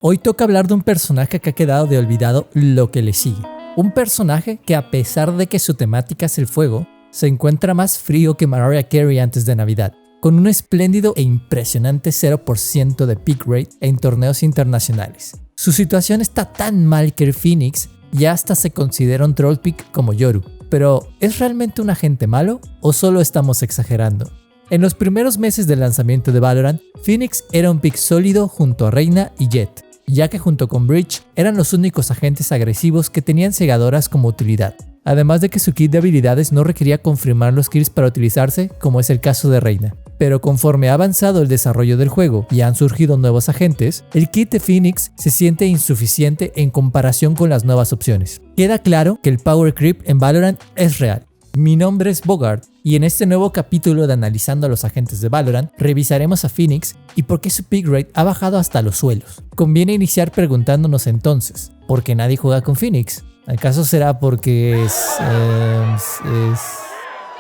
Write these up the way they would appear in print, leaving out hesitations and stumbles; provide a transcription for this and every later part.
Hoy toca hablar de un personaje que ha quedado de olvidado lo que le sigue. Un personaje que, a pesar de que su temática es el fuego, se encuentra más frío que Mariah Carey antes de Navidad, con un espléndido e impresionante 0% de pick rate en torneos internacionales. Su situación está tan mal que el Phoenix ya hasta se considera un troll pick como Yoru. Pero, ¿es realmente un agente malo o solo estamos exagerando? En los primeros meses del lanzamiento de Valorant, Phoenix era un pick sólido junto a Reyna y Jett, ya que junto con Breach eran los únicos agentes agresivos que tenían cegadoras como utilidad. Además de que su kit de habilidades no requería confirmar los kills para utilizarse, como es el caso de Reyna. Pero conforme ha avanzado el desarrollo del juego y han surgido nuevos agentes, el kit de Phoenix se siente insuficiente en comparación con las nuevas opciones. Queda claro que el power creep en Valorant es real. Mi nombre es Bogart y en este nuevo capítulo de Analizando a los agentes de Valorant revisaremos a Phoenix y por qué su pick rate ha bajado hasta los suelos. Conviene iniciar preguntándonos entonces, ¿por qué nadie juega con Phoenix? ¿Acaso será porque es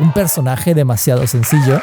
un personaje demasiado sencillo?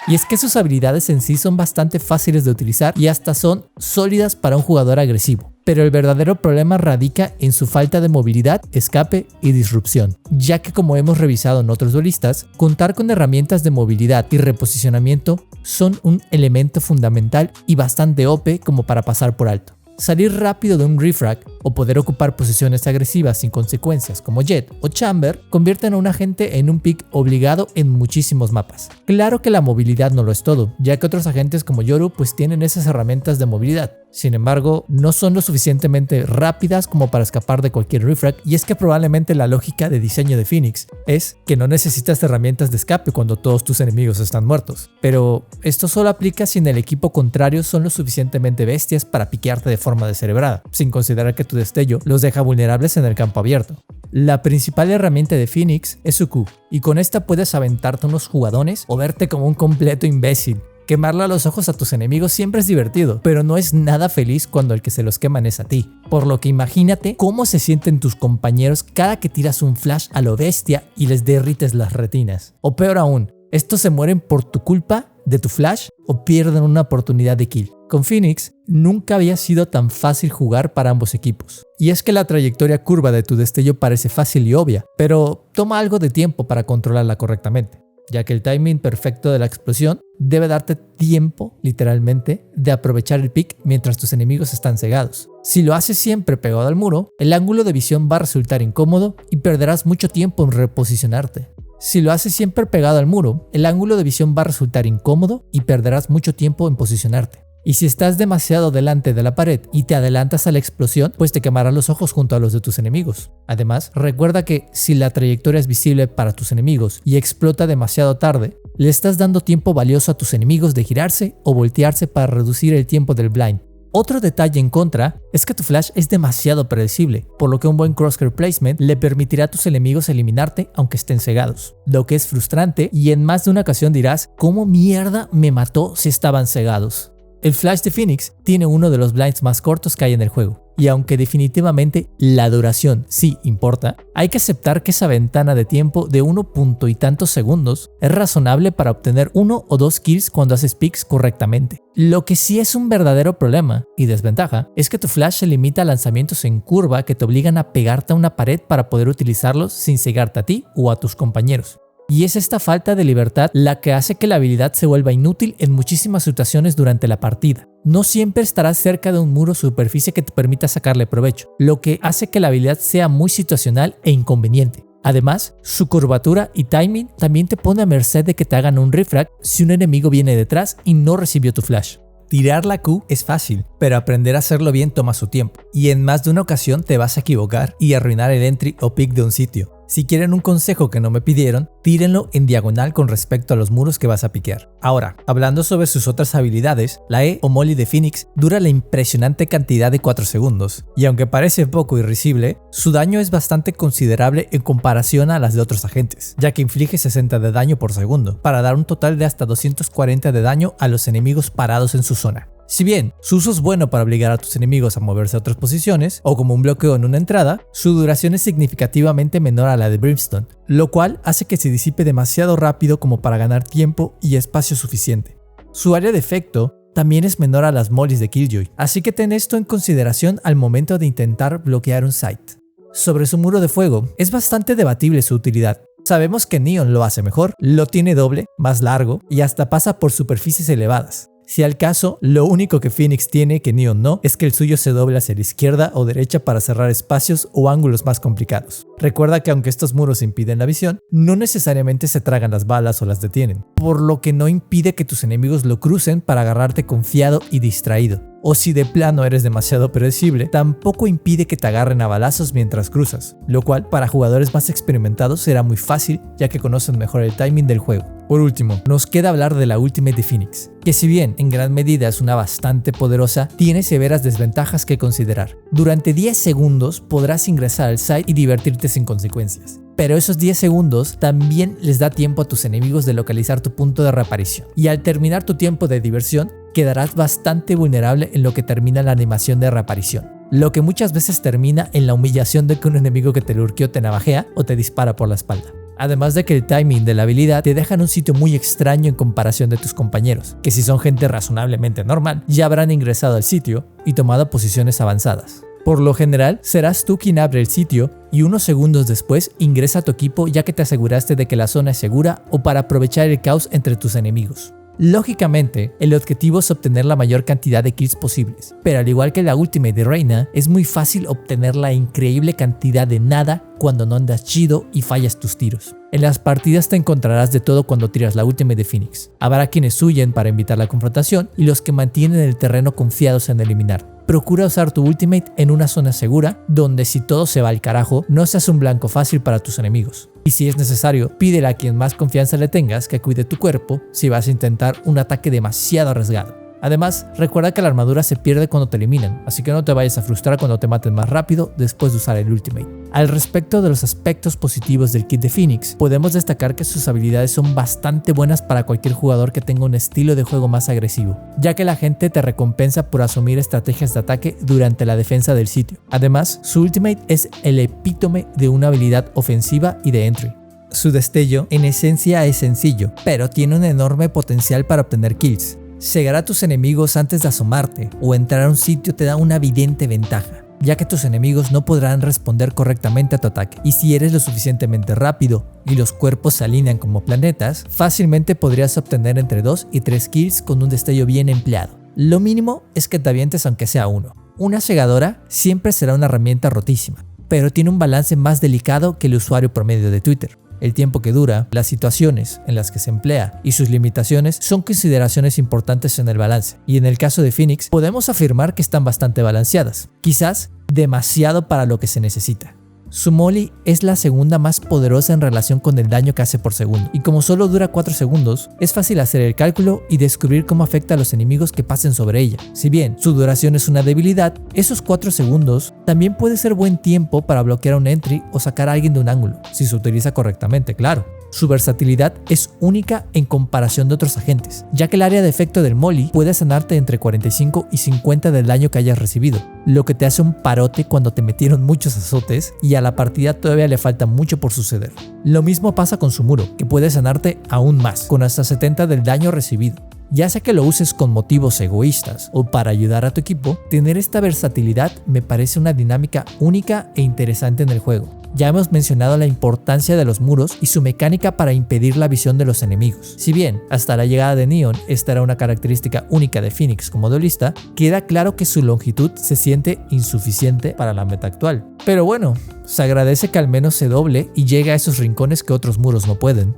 Y es que sus habilidades en sí son bastante fáciles de utilizar y hasta son sólidas para un jugador agresivo. Pero el verdadero problema radica en su falta de movilidad, escape y disrupción, ya que como hemos revisado en otros duelistas, contar con herramientas de movilidad y reposicionamiento son un elemento fundamental y bastante OP como para pasar por alto. Salir rápido de un refrag o poder ocupar posiciones agresivas sin consecuencias como Jett o Chamber convierten a un agente en un pick obligado en muchísimos mapas. Claro que la movilidad no lo es todo, ya que otros agentes como Yoru pues tienen esas herramientas de movilidad. Sin embargo, no son lo suficientemente rápidas como para escapar de cualquier refrag, y es que probablemente la lógica de diseño de Phoenix es que no necesitas herramientas de escape cuando todos tus enemigos están muertos. Pero esto solo aplica si en el equipo contrario son lo suficientemente bestias para piquearte de forma descerebrada, sin considerar que tu destello los deja vulnerables en el campo abierto. La principal herramienta de Phoenix es su Q, y con esta puedes aventarte unos jugadones o verte como un completo imbécil. Quemarle a los ojos a tus enemigos siempre es divertido, pero no es nada feliz cuando el que se los queman es a ti. Por lo que imagínate cómo se sienten tus compañeros cada que tiras un flash a lo bestia y les derrites las retinas. O peor aún, estos se mueren por tu culpa de tu flash o pierden una oportunidad de kill. Con Phoenix nunca había sido tan fácil jugar para ambos equipos. Y es que la trayectoria curva de tu destello parece fácil y obvia, pero toma algo de tiempo para controlarla correctamente, ya que el timing perfecto de la explosión debe darte tiempo, literalmente, de aprovechar el pick mientras tus enemigos están cegados. Si lo haces siempre pegado al muro, el ángulo de visión va a resultar incómodo y perderás mucho tiempo en reposicionarte. Si lo haces siempre pegado al muro, el ángulo de visión va a resultar incómodo y perderás mucho tiempo en posicionarte. Y si estás demasiado delante de la pared y te adelantas a la explosión, pues te quemarás los ojos junto a los de tus enemigos. Además, recuerda que si la trayectoria es visible para tus enemigos y explota demasiado tarde, le estás dando tiempo valioso a tus enemigos de girarse o voltearse para reducir el tiempo del blind. Otro detalle en contra es que tu flash es demasiado predecible, por lo que un buen crosshair placement le permitirá a tus enemigos eliminarte aunque estén cegados, lo que es frustrante y en más de una ocasión dirás, ¿cómo mierda me mató si estaban cegados? El flash de Phoenix tiene uno de los blinds más cortos que hay en el juego, y aunque definitivamente la duración sí importa, hay que aceptar que esa ventana de tiempo de 1 punto y tantos segundos es razonable para obtener 1 o 2 kills cuando haces picks correctamente. Lo que sí es un verdadero problema y desventaja es que tu flash se limita a lanzamientos en curva que te obligan a pegarte a una pared para poder utilizarlos sin cegarte a ti o a tus compañeros. Y es esta falta de libertad la que hace que la habilidad se vuelva inútil en muchísimas situaciones durante la partida. No siempre estarás cerca de un muro o superficie que te permita sacarle provecho, lo que hace que la habilidad sea muy situacional e inconveniente. Además, su curvatura y timing también te pone a merced de que te hagan un refrag si un enemigo viene detrás y no recibió tu flash. Tirar la Q es fácil, pero aprender a hacerlo bien toma su tiempo, y en más de una ocasión te vas a equivocar y arruinar el entry o pick de un sitio. Si quieren un consejo que no me pidieron, tírenlo en diagonal con respecto a los muros que vas a piquear. Ahora, hablando sobre sus otras habilidades, la E o Molly de Phoenix dura la impresionante cantidad de 4 segundos, y aunque parece poco y risible, su daño es bastante considerable en comparación a las de otros agentes, ya que inflige 60 de daño por segundo, para dar un total de hasta 240 de daño a los enemigos parados en su zona. Si bien su uso es bueno para obligar a tus enemigos a moverse a otras posiciones o como un bloqueo en una entrada, su duración es significativamente menor a la de Brimstone, lo cual hace que se disipe demasiado rápido como para ganar tiempo y espacio suficiente. Su área de efecto también es menor a las mollies de Killjoy, así que ten esto en consideración al momento de intentar bloquear un site. Sobre su muro de fuego, es bastante debatible su utilidad. Sabemos que Neon lo hace mejor, lo tiene doble, más largo y hasta pasa por superficies elevadas. Si al caso, lo único que Phoenix tiene que Neon no, es que el suyo se dobla hacia la izquierda o derecha para cerrar espacios o ángulos más complicados. Recuerda que aunque estos muros impiden la visión, no necesariamente se tragan las balas o las detienen, por lo que no impide que tus enemigos lo crucen para agarrarte confiado y distraído. O si de plano eres demasiado predecible, tampoco impide que te agarren a balazos mientras cruzas, lo cual para jugadores más experimentados será muy fácil ya que conocen mejor el timing del juego. Por último, nos queda hablar de la Ultimate de Phoenix, que si bien en gran medida es una bastante poderosa, tiene severas desventajas que considerar. Durante 10 segundos podrás ingresar al site y divertirte sin consecuencias. Pero esos 10 segundos también les da tiempo a tus enemigos de localizar tu punto de reaparición. Y al terminar tu tiempo de diversión, quedarás bastante vulnerable en lo que termina la animación de reaparición. Lo que muchas veces termina en la humillación de que un enemigo que te lurqueó te navajea o te dispara por la espalda. Además de que el timing de la habilidad te deja en un sitio muy extraño en comparación de tus compañeros, que si son gente razonablemente normal, ya habrán ingresado al sitio y tomado posiciones avanzadas. Por lo general, serás tú quien abre el sitio y unos segundos después ingresa a tu equipo ya que te aseguraste de que la zona es segura o para aprovechar el caos entre tus enemigos. Lógicamente, el objetivo es obtener la mayor cantidad de kills posibles, pero al igual que la Ultimate de Reyna, es muy fácil obtener la increíble cantidad de nada cuando no andas chido y fallas tus tiros. En las partidas te encontrarás de todo cuando tiras la Ultimate de Phoenix. Habrá quienes huyen para evitar la confrontación y los que mantienen el terreno confiados en eliminar. Procura usar tu Ultimate en una zona segura, donde si todo se va al carajo, no seas un blanco fácil para tus enemigos. Y si es necesario, pídele a quien más confianza le tengas que cuide tu cuerpo si vas a intentar un ataque demasiado arriesgado. Además, recuerda que la armadura se pierde cuando te eliminan, así que no te vayas a frustrar cuando te maten más rápido después de usar el Ultimate. Al respecto de los aspectos positivos del kit de Phoenix, podemos destacar que sus habilidades son bastante buenas para cualquier jugador que tenga un estilo de juego más agresivo, ya que la gente te recompensa por asumir estrategias de ataque durante la defensa del sitio. Además, su Ultimate es el epítome de una habilidad ofensiva y de entry. Su destello en esencia es sencillo, pero tiene un enorme potencial para obtener kills. Cegar a tus enemigos antes de asomarte o entrar a un sitio te da una evidente ventaja, ya que tus enemigos no podrán responder correctamente a tu ataque. Y si eres lo suficientemente rápido y los cuerpos se alinean como planetas, fácilmente podrías obtener entre 2 y 3 kills con un destello bien empleado. Lo mínimo es que te avientes aunque sea uno. Una cegadora siempre será una herramienta rotísima, pero tiene un balance más delicado que el usuario promedio de Twitter. El tiempo que dura, las situaciones en las que se emplea y sus limitaciones son consideraciones importantes en el balance, y en el caso de Phoenix podemos afirmar que están bastante balanceadas, quizás demasiado para lo que se necesita. Su Molly es la segunda más poderosa en relación con el daño que hace por segundo, y como solo dura 4 segundos, es fácil hacer el cálculo y descubrir cómo afecta a los enemigos que pasen sobre ella. Si bien su duración es una debilidad, esos 4 segundos también puede ser buen tiempo para bloquear un entry o sacar a alguien de un ángulo, si se utiliza correctamente, claro. Su versatilidad es única en comparación de otros agentes, ya que el área de efecto del Molly puede sanarte entre 45 y 50 del daño que hayas recibido, lo que te hace un parote cuando te metieron muchos azotes y a la partida todavía le falta mucho por suceder. Lo mismo pasa con su muro, que puede sanarte aún más, con hasta 70 del daño recibido. Ya sea que lo uses con motivos egoístas o para ayudar a tu equipo, tener esta versatilidad me parece una dinámica única e interesante en el juego. Ya hemos mencionado la importancia de los muros y su mecánica para impedir la visión de los enemigos. Si bien hasta la llegada de Neon esta era una característica única de Phoenix como duelista, queda claro que su longitud se siente insuficiente para la meta actual. Pero bueno, se agradece que al menos se doble y llegue a esos rincones que otros muros no pueden.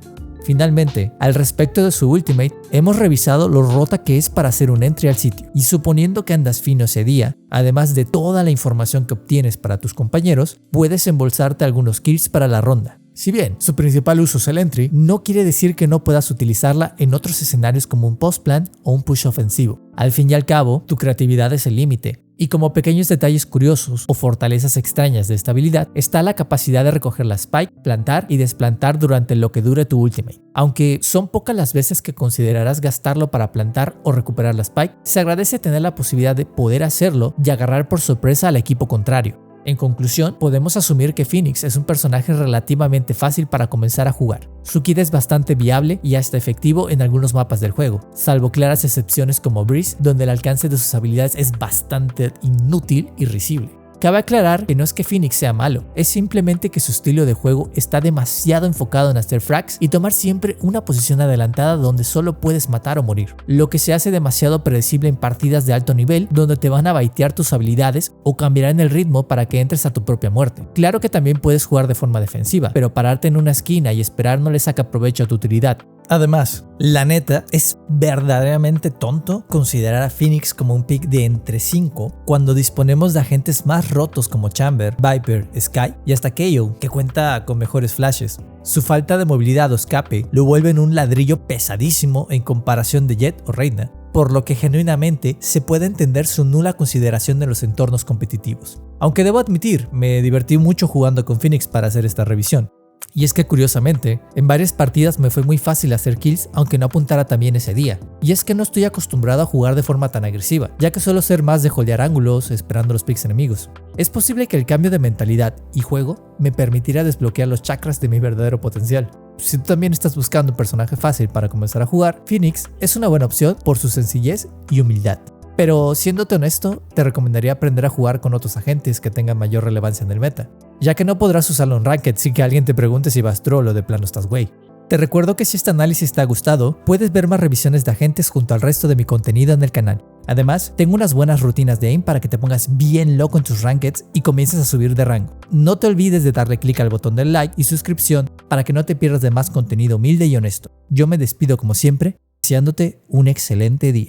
Finalmente, al respecto de su Ultimate, hemos revisado lo rota que es para hacer un entry al sitio, y suponiendo que andas fino ese día, además de toda la información que obtienes para tus compañeros, puedes embolsarte algunos kills para la ronda. Si bien su principal uso es el entry, no quiere decir que no puedas utilizarla en otros escenarios como un post plan o un push ofensivo. Al fin y al cabo, tu creatividad es el límite. Y como pequeños detalles curiosos o fortalezas extrañas de esta habilidad, está la capacidad de recoger la spike, plantar y desplantar durante lo que dure tu Ultimate. Aunque son pocas las veces que considerarás gastarlo para plantar o recuperar la spike, se agradece tener la posibilidad de poder hacerlo y agarrar por sorpresa al equipo contrario. En conclusión, podemos asumir que Phoenix es un personaje relativamente fácil para comenzar a jugar. Su kit es bastante viable y hasta efectivo en algunos mapas del juego, salvo claras excepciones como Breeze, donde el alcance de sus habilidades es bastante inútil y risible. Cabe aclarar que no es que Phoenix sea malo, es simplemente que su estilo de juego está demasiado enfocado en hacer frags y tomar siempre una posición adelantada donde solo puedes matar o morir, lo que se hace demasiado predecible en partidas de alto nivel donde te van a baitear tus habilidades o cambiarán el ritmo para que entres a tu propia muerte. Claro que también puedes jugar de forma defensiva, pero pararte en una esquina y esperar no le saca provecho a tu utilidad. Además, la neta, es verdaderamente tonto considerar a Phoenix como un pick de entre 5 cuando disponemos de agentes más rotos como Chamber, Viper, Sky y hasta KO, que cuenta con mejores flashes. Su falta de movilidad o escape lo vuelve en un ladrillo pesadísimo en comparación de Jett o Reina, por lo que genuinamente se puede entender su nula consideración en los entornos competitivos. Aunque debo admitir, me divertí mucho jugando con Phoenix para hacer esta revisión. Y es que curiosamente, en varias partidas me fue muy fácil hacer kills aunque no apuntara tan bien ese día. Y es que no estoy acostumbrado a jugar de forma tan agresiva, ya que suelo ser más de holdear ángulos esperando los picks enemigos. Es posible que el cambio de mentalidad y juego me permitiera desbloquear los chakras de mi verdadero potencial. Si tú también estás buscando un personaje fácil para comenzar a jugar, Phoenix es una buena opción por su sencillez y humildad. Pero siéndote honesto, te recomendaría aprender a jugar con otros agentes que tengan mayor relevancia en el meta, ya que no podrás usarlo en Ranked sin que alguien te pregunte si vas troll o de plano estás güey. Te recuerdo que si este análisis te ha gustado, puedes ver más revisiones de agentes junto al resto de mi contenido en el canal. Además, tengo unas buenas rutinas de aim para que te pongas bien loco en tus rankeds y comiences a subir de rango. No te olvides de darle clic al botón del like y suscripción para que no te pierdas de más contenido humilde y honesto. Yo me despido como siempre, deseándote un excelente día.